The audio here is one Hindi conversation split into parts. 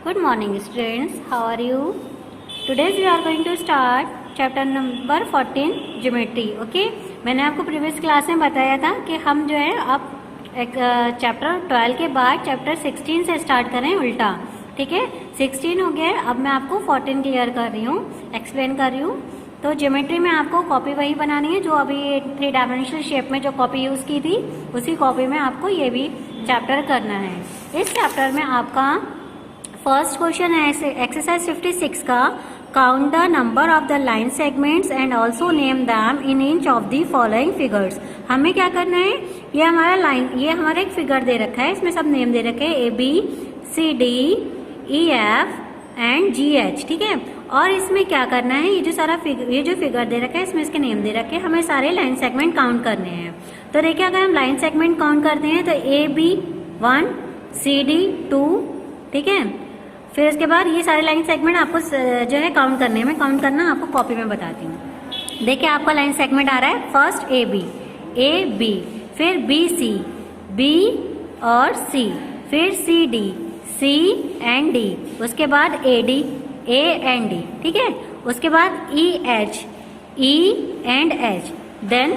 Good morning students, how are you? Today we are going to start chapter number 14 Geometry. Okay? मैंने आपको प्रीवियस क्लास में बताया था कि हम जो है अब चैप्टर 12 के बाद चैप्टर 16 से स्टार्ट करें उल्टा. ठीक है, 16 हो गया है. अब मैं आपको 14 क्लियर कर रही हूँ, एक्सप्लेन कर रही हूँ. तो ज्योमेट्री में आपको कॉपी वही बनानी है जो अभी 3 डायमेंशनल शेप में जो कॉपी यूज़ की थी, उसी कॉपी में आपको ये भी चैप्टर करना है. इस चैप्टर में आपका फर्स्ट क्वेश्चन है एक्सरसाइज 56 का, count the number of the line segments and also name them in inch of the following figures. हमें क्या करना है, ये हमारा एक फिगर दे रखा है, इसमें सब नेम दे रखे हैं ABCD EF एंड GH. ठीक है, और इसमें क्या करना है, ये जो फिगर दे रखा है इसमें इसके नेम दे रखे हैं. हमें सारे लाइन सेगमेंट काउंट करने हैं. तो देखिए, अगर हम लाइन सेगमेंट काउंट करते हैं तो AB 1 CD 2. ठीक है, फिर उसके बाद ये सारे लाइन सेगमेंट आपको जो है काउंट करने हैं. मैं काउंट करना आपको कॉपी में बताती हूँ. देखिए, आपका लाइन सेगमेंट आ रहा है फर्स्ट AB, फिर BC, B और C, फिर CD, C एंड D, उसके बाद AD, A एंड D. ठीक है, उसके बाद EH, E and H, then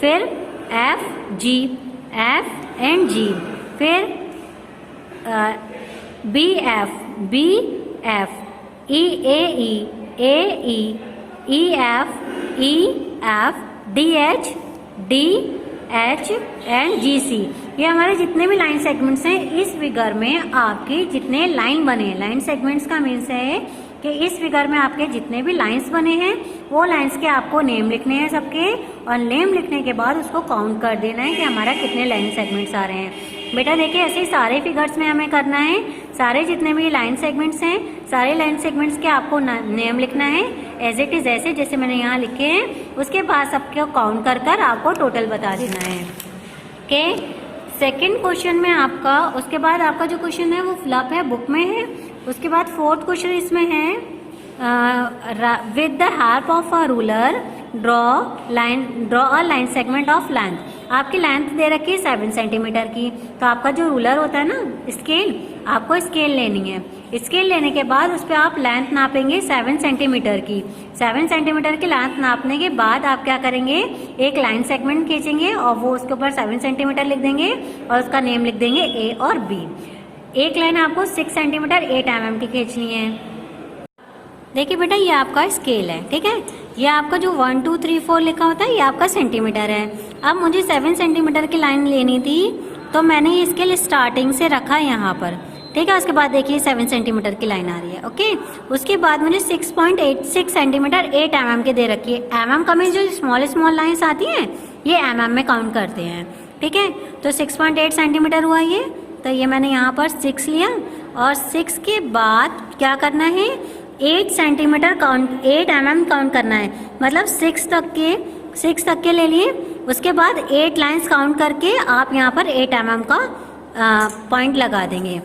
फिर FG, F एंड G, फिर BF, BF, EAE, AE, EF, EF, DH, DH and GC. ये हमारे जितने भी लाइन सेगमेंट्स हैं, इस फिगर में आपके जितने लाइन बने, लाइन सेगमेंट्स का मीन्स है कि इस फिगर में आपके जितने भी लाइंस बने हैं वो लाइंस के आपको नेम लिखने हैं सबके, और नेम लिखने के बाद उसको काउंट कर देना है कि हमारा कितने लाइन सेगमेंट्स आ रहे हैं. बेटा देखिए, ऐसे ही सारे फिगर्स में हमें करना है. सारे जितने भी लाइन सेगमेंट्स हैं, सारे लाइन सेगमेंट्स के आपको नेम लिखना है एज इट इज, ऐसे जैसे मैंने यहाँ लिखे हैं. उसके बाद सबको काउंट कर कर आपको टोटल बता देना है. ओके, सेकेंड क्वेश्चन में आपका, उसके बाद आपका जो क्वेश्चन है वो फिलअप है, बुक में है. उसके बाद फोर्थ क्वेश्चन इसमें है, with the help of a ruler draw a line segment of length. आपकी लेंथ दे रखी है 7 सेंटीमीटर की. तो आपका जो रूलर होता है ना, स्केल, आपको स्केल लेनी है. स्केल लेने के बाद उस पर आप लेंथ नापेंगे 7 सेंटीमीटर की. 7 सेंटीमीटर की लेंथ नापने के बाद आप क्या करेंगे, एक लाइन सेगमेंट खींचेंगे और वो उसके ऊपर 7 सेंटीमीटर लिख देंगे और उसका नेम लिख देंगे A और B. एक लाइन आपको 6 सेंटीमीटर 8 mm की खींचनी है. देखिए बेटा, ये आपका स्केल है. ठीक है, ये आपका जो 1 2 3 4 लिखा होता है ये आपका सेंटीमीटर है. अब मुझे 7 सेंटीमीटर की लाइन लेनी थी, तो मैंने ये स्केल स्टार्टिंग से रखा यहाँ पर. ठीक है, उसके बाद देखिए 7 सेंटीमीटर की लाइन आ रही है. ओके, उसके बाद मुझे 6.86 सेंटीमीटर 8 mm के दे रखी है. mm का में जो स्मॉल लाइन्स आती हैं ये mm में काउंट करते हैं. ठीक है, तो 6.8 सेंटीमीटर हुआ ये. तो ये मैंने यहाँ पर 6 लिया, और 6 के बाद क्या करना है, 8 सेंटीमीटर काउंट, 8 mm काउंट करना है. मतलब 6 तक के ले लिए. उसके बाद 8 लाइंस काउंट करके आप यहाँ पर 8 mm का पॉइंट लगा देंगे.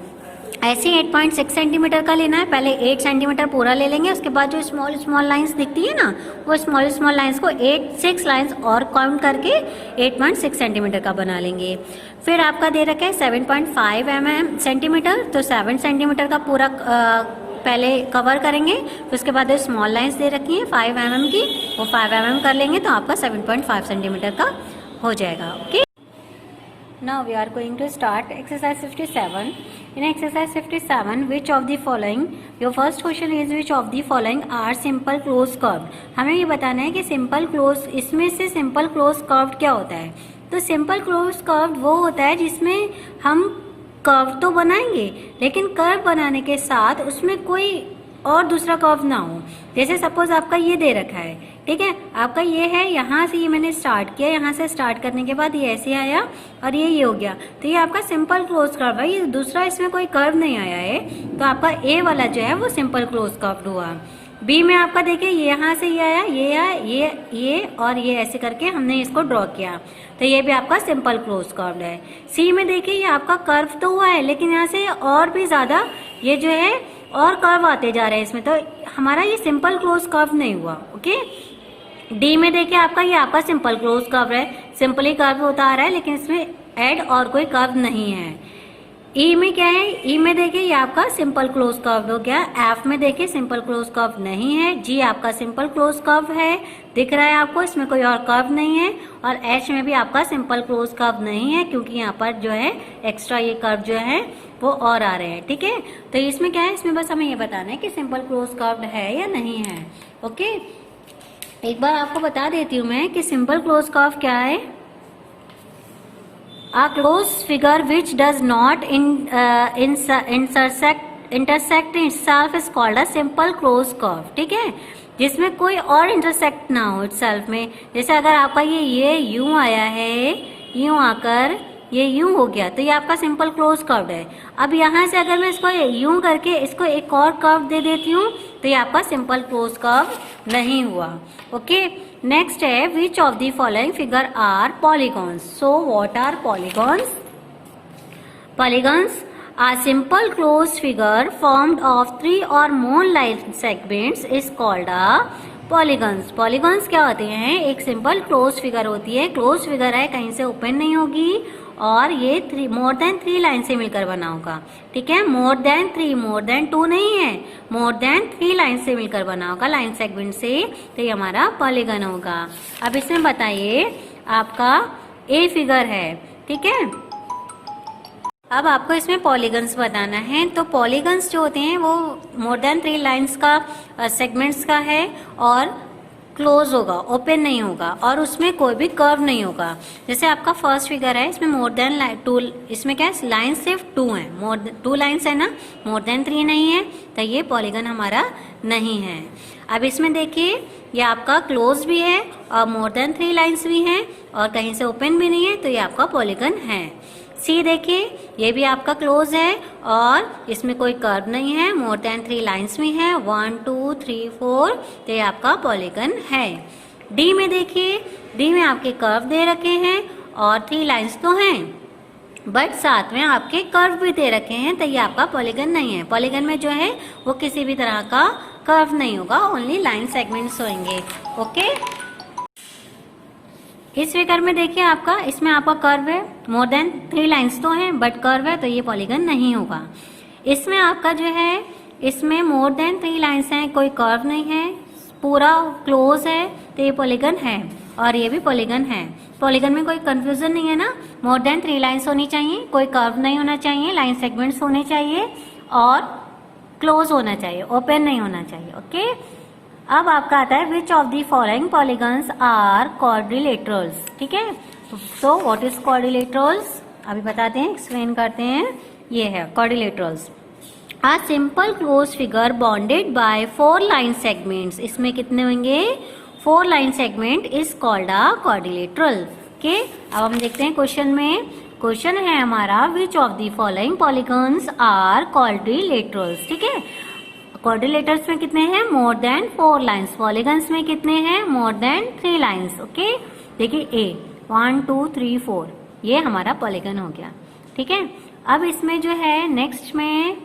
ऐसे 8.6 सेंटीमीटर का लेना है. पहले 8 सेंटीमीटर पूरा ले लेंगे. उसके बाद जो स्मॉल लाइंस दिखती है ना, वो स्मॉल लाइंस को 6 लाइंस और काउंट करके 8.6 सेंटीमीटर का बना लेंगे. फिर आपका दे रखा है 7.5 सेंटीमीटर. तो 7 सेंटीमीटर का पूरा पहले कवर करेंगे. फिर उसके बाद स्मॉल लाइंस दे रखी हैं 5 mm की, वो 5 mm कर लेंगे तो आपका 7.5 सेंटीमीटर का हो जाएगा. Okay, now we are going to start exercise 57. In exercise 57, which of the following, your first question is which of the following are simple closed curved. हमें ये बताना है कि simple closed, इसमें से simple closed curved क्या होता है. तो simple closed curved वो होता है जिसमें हम कर्व तो बनाएंगे, लेकिन कर्व बनाने के साथ उसमें कोई और दूसरा कर्व ना हो. जैसे सपोज आपका ये दे रखा है. ठीक है, आपका ये है, यहाँ से ये मैंने स्टार्ट किया, यहाँ से स्टार्ट करने के बाद ये ऐसे आया और ये हो गया. तो ये आपका सिंपल क्लोज कर्व है. ये दूसरा इसमें कोई कर्व नहीं आया है, तो आपका A वाला जो है वो सिंपल क्लोज कर्व हुआ. B में आपका देखिए, ये यहाँ से ये आया, ये आया, ये और ये ऐसे करके हमने इसको ड्रॉ किया, तो ये भी आपका सिंपल क्लोज कर्व है. C में देखिए, ये आपका कर्व तो हुआ है, लेकिन यहाँ से और भी ज़्यादा ये जो है और कर्व आते जा रहे हैं इसमें, तो हमारा ये सिंपल क्लोज कर्व नहीं हुआ. ओके, D में देखिए, आपका ये आपका सिंपल क्लोज कर्व है, सिंपली कर्व होता आ रहा है, लेकिन इसमें ऐड और कोई कर्व नहीं है. ई में क्या है, ई में देखिए ये आपका सिंपल क्लोज कर्व हो गया। एफ में देखिए सिंपल क्लोज कर्व नहीं है। जी आपका सिंपल क्लोज कर्व है, दिख रहा है आपको, इसमें कोई और कर्व नहीं है। और एच में भी आपका सिंपल क्लोज कर्व नहीं है, क्योंकि यहाँ पर जो है एक्स्ट्रा ये कर्व जो है वो और आ रहे हैं, ठीक है। तो इसमें क्या है, इसमें बस हमें ये बताना है कि सिंपल क्लोज कर्व है या नहीं है। ओके, एक बार आपको बता देती हूँ मैं कि सिंपल क्लोज कर्व क्या है। A closed figure which does not intersect itself is called a simple closed curve, ठीक है, जिसमें कोई और इंटरसेक्ट ना हो itself में। जैसे अगर आपका ये यूं आया है, यूं आकर ये यूं हो गया, तो ये आपका सिंपल क्लोज कर्व है। अब यहाँ से अगर मैं इसको यूं करके इसको एक और कर्व दे देती हूँ, तो ये आपका सिंपल क्लोज कर्व नहीं हुआ। ओके, नेक्स्ट है which of the following figure are polygons. So what are polygons? Polygons are simple close figure formed of 3 or more line segments is called a polygons. Polygons क्या होते हैं? एक सिंपल क्लोज फिगर होती है, क्लोज फिगर है, कहीं से ओपन नहीं होगी, और ये मोर देन 3 लाइन से मिलकर बना होगा, ठीक है। मोर देन 3, मोर देन 2 नहीं है, मोर देन 3 लाइन से मिलकर बना होगा, लाइन सेगमेंट से, तो ये हमारा पॉलीगन होगा। अब इसमें बताइए, आपका ए फिगर है, ठीक है। अब आपको इसमें पॉलीगन्स बताना है। तो पॉलीगन्स जो होते हैं वो मोर देन 3 लाइन्स का सेगमेंट्स का है, और क्लोज होगा, ओपन नहीं होगा, और उसमें कोई भी कर्व नहीं होगा। जैसे आपका फर्स्ट फिगर है, इसमें मोर देन 2, इसमें क्या है, लाइन सिर्फ 2 है, मोर 2 लाइन्स है ना, मोर देन 3 नहीं है, तो ये पॉलीगन हमारा नहीं है। अब इसमें देखिए, ये आपका क्लोज भी है और मोर देन 3 लाइन्स भी हैं, और कहीं से ओपन भी नहीं है, तो ये आपका पॉलीगन है। सी देखिए, ये भी आपका क्लोज है और इसमें कोई कर्व नहीं है, मोर देन 3 लाइन्स भी है, 1 2 3 4, तो ये आपका पॉलीगन है। डी में देखिए, डी में आपके कर्व दे रखे हैं और 3 लाइन्स तो हैं, बट साथ में आपके कर्व भी दे रखे हैं, तो ये आपका पॉलीगन नहीं है। पॉलीगन में जो है वो किसी भी तरह का कर्व नहीं होगा, ओनली लाइन सेगमेंट्स होंगे। ओके, इस फिगर में देखिए आपका, इसमें आपका कर्व है, मोर देन 3 लाइन्स तो हैं बट कर्व है, तो ये पॉलीगन नहीं होगा। इसमें आपका जो है, इसमें मोर देन 3 लाइन्स हैं, कोई कर्व नहीं है, पूरा क्लोज है, तो ये पॉलीगन है, और ये भी पॉलीगन है। पॉलीगन में कोई कंफ्यूजन नहीं है ना, मोर देन 3 लाइन्स होनी चाहिए, कोई कर्व नहीं होना चाहिए, लाइन सेगमेंट्स होने चाहिए, और क्लोज होना चाहिए, ओपन नहीं होना चाहिए। ओके, अब आपका आता है which of the following polygons are quadrilaterals, ठीक है। सो व्हाट इज क्वाड्रिलेटरल्स, अभी बताते हैं, एक्सप्लेन करते हैं। ये है quadrilaterals, a simple close figure bounded by 4 line segments. इसमें कितने होंगे? 4 line segment is called a quadrilateral. Okay, अब हम देखते हैं क्वेश्चन में। क्वेश्चन है हमारा which of the following polygons are quadrilaterals, ठीक है। क्वाड्रिलेटर्स में कितने हैं? More than 4 lines. पॉलीगन्स में कितने हैं? More than 3 lines. ओके, देखिए ए 1 2 3 4, ये हमारा पॉलीगन हो गया, ठीक है। अब इसमें जो है नेक्स्ट में,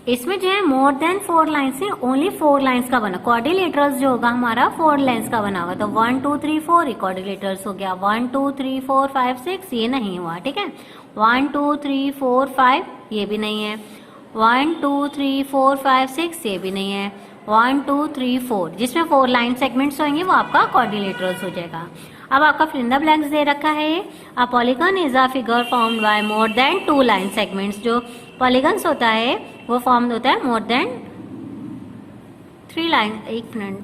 इसमें जो है मोर देन 4 लाइन्स है, ओनली 4 लाइन्स का बना। क्वाड्रिलेटरल्स जो होगा हमारा 4 लाइन्स का बना होगा, तो 1 2 3 4 ये क्वाड्रिलेटरल्स हो गया। 1 2 3 4 5 6 ये नहीं हुआ, ठीक है। 1 2 3 4 5 ये भी नहीं है। 1 2 3 4 5 6 ये भी नहीं है। 1 2 3 4, जिसमें 4 लाइन सेगमेंट्स होंगे वो आपका क्वाड्रिलेटरल्स हो जाएगा। अब आपका फिल इन द ब्लैंक्स दे रखा है, a polygon is a figure formed by more than 2 line segments. जो पॉलीगन्स होता है वो फॉर्म होता है मोर देन 3 लाइन, एक minute,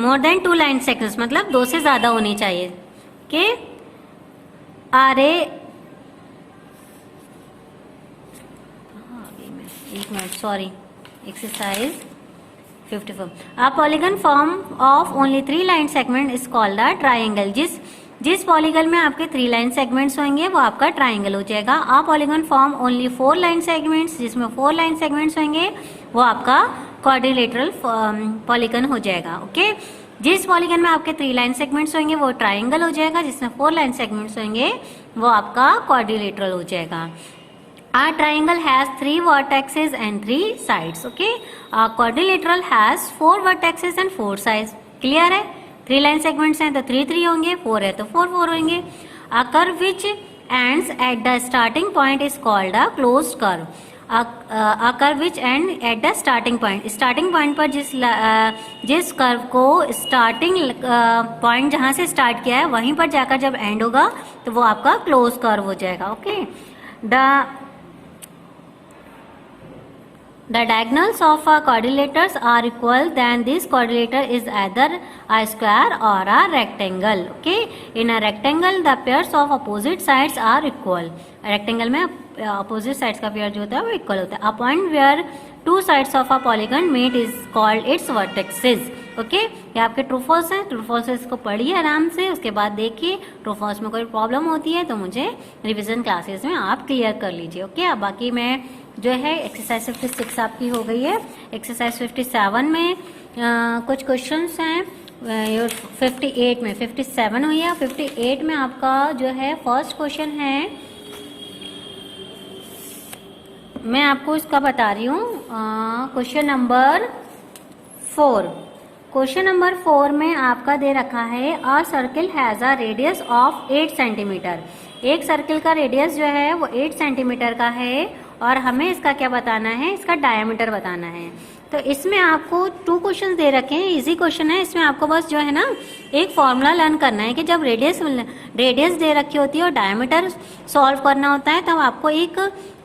more than 2 line segments, मतलब 2 से ज्यादा होनी चाहिए। के आरे, एक minute, sorry, exercise 54। A polygon form of only 3 line segment is called a triangle. जिस पॉलीगन में आपके 3 लाइन सेगमेंट्स होंगे वो आपका ट्राइंगल हो जाएगा। A polygon form only 4 line segments, जिसमें 4 लाइन सेगमेंट्स होंगे वो आपका क्वाड्रिलेटरल पॉलीगन हो जाएगा। ओके, जिस पॉलीगन में आपके 3 लाइन सेगमेंट्स होंगे वो ट्राइंगल हो जाएगा, जिसमें 4 लाइन सेगमेंट्स होंगे वो आपका क्वाड्रिलेटरल हो जाएगा। A triangle has 3 vertices and 3 sides. Okay, a quadrilateral has 4 vertices and 4 sides. Clear है? 3 लाइन सेगमेंट्स हैं तो 3 3 होंगे, 4 है तो 4 4 होंगे। A curve which ends at the starting point is called a closed curve. A curve which end at the starting point. Starting point पर जिस कर्व को स्टार्टिंग पॉइंट जहाँ से स्टार्ट किया है वहीं पर जाकर जब एंड होगा तो वो आपका क्लोज कर्व हो जाएगा. Okay. The diagonals of quadrilaters are equal, then this quadrilater is either a square or a rectangle. Okay. In a rectangle, the pairs of opposite sides are equal. Rectangle में opposite sides का pair जो होता है वो equal होता है. A point where two sides of a polygon meet is called its vertices. Okay. ये आपके ट्रू फॉल्स है. ट्रू फॉल्स इसको पढ़िए आराम से, उसके बाद देखिए ट्रू फॉल्स में कोई प्रॉब्लम होती है तो मुझे रिवीजन क्लासेस में आप क्लियर कर लीजिए. ओके. अब बाकी मैं जो है एक्सरसाइज 56 आपकी हो गई है. एक्सरसाइज 57 में कुछ क्वेश्चंस हैं. 58 में 57 हुई है. 58 में आपका जो है फर्स्ट क्वेश्चन है, मैं आपको इसका बता रही हूँ. Question number 4. क्वेश्चन नंबर 4 में आपका दे रखा है अ circle has a radius of 8 centimetre. एक सर्किल का रेडियस जो है वो 8 सेंटीमीटर का है और हमें इसका क्या बताना है, इसका डायमीटर बताना है. तो इसमें आपको 2 क्वेश्चन दे रखे हैं. इजी क्वेश्चन है. इसमें आपको बस जो है ना एक फॉर्मूला लर्न करना है कि जब रेडियस दे रखी होती है और डायमीटर सॉल्व करना होता है तब आपको एक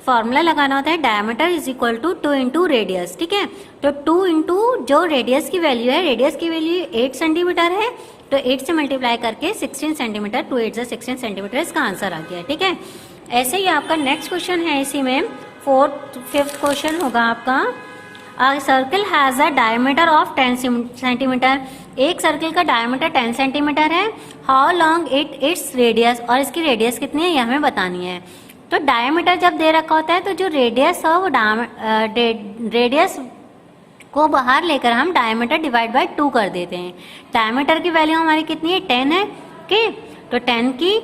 फॉर्मूला लगाना होता है. Diameter is equal to 2 into radius. ठीक है. तो 2 इंटू जो रेडियस की वैल्यू है, रेडियस की वैल्यू 8 सेंटीमीटर है तो 8 से मल्टीप्लाई करके 16 सेंटीमीटर, 2 8 16 सेंटीमीटर इसका आंसर आ गया. ठीक है. ऐसे ही आपका नेक्स्ट क्वेश्चन है. इसी में 5th क्वेश्चन होगा आपका. अ circle has a diameter of 10 centimetre. एक सर्किल का डायमीटर 10 सेंटीमीटर है. हाउ लॉन्ग इट्स रेडियस, और इसकी रेडियस कितनी है ये हमें बतानी है. तो डायमीटर जब दे रखा होता है तो जो रेडियस है वो रेडियस को बाहर लेकर हम डायमीटर डिवाइड बाय 2 कर देते हैं. डायमीटर की वैल्यू हमारी कितनी है, 10 है. ओके. तो 10 की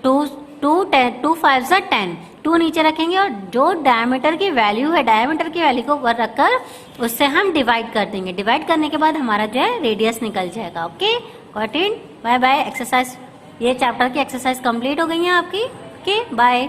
2 5 से 10, 2 नीचे रखेंगे और जो डायमीटर की वैल्यू है, डायमीटर की वैल्यू को ऊपर रखकर उससे हम डिवाइड कर देंगे. डिवाइड करने के बाद हमारा जो है रेडियस निकल जाएगा. Okay. Got it. Bye bye. Exercise, ये चैप्टर की एक्सरसाइज कंप्लीट हो गई है आपकी. ओके. बाय.